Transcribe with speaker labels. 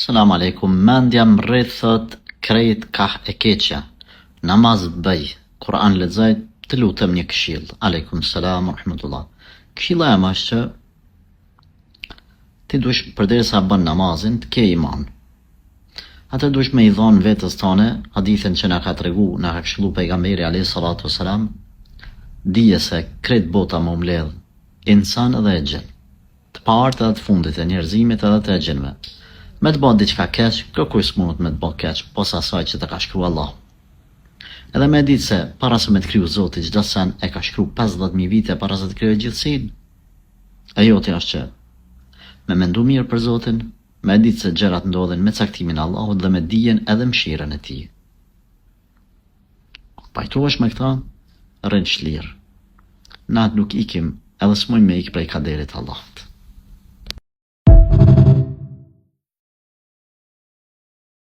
Speaker 1: Selam aleikum, mendja mrrit thot krejt kah e keqja. Namaz bëj, Kur'an lexoj, të lutem një këshill. Aleikum selam wa rahmatullah. Këshilla e është që ti duhesh përderisa bën namazin të ke iman. Atë duhesh me i dhon vetës tone hadithin që na ka tregu, na ka këshillu pejgamberi alayhi salatu wasalam, dije se krejt bota më mbledh, insan edhe e gjin. Të partë edhe të fundit e njerëzimit edhe të e gjinve. Me të bëjë diçka keq, kërkuj s'munët me të bëjë keq, posa asaj që të ka shkruar Allah. Edhe me ditë se para se me të kriju Zoti çdo sen e ka shkruar 50.000 vite para se të krijojë gjithësinë. E joti është që me mendu mirë për Zotin, me ditë se gjërat ndodhin me caktimin e Allahut dhe me dijen edhe mëshirën e Tij. Pajtohesh me këta, rrin çlir. Na nuk ikim edhe s'mojmë me ik prej kaderit Allahut.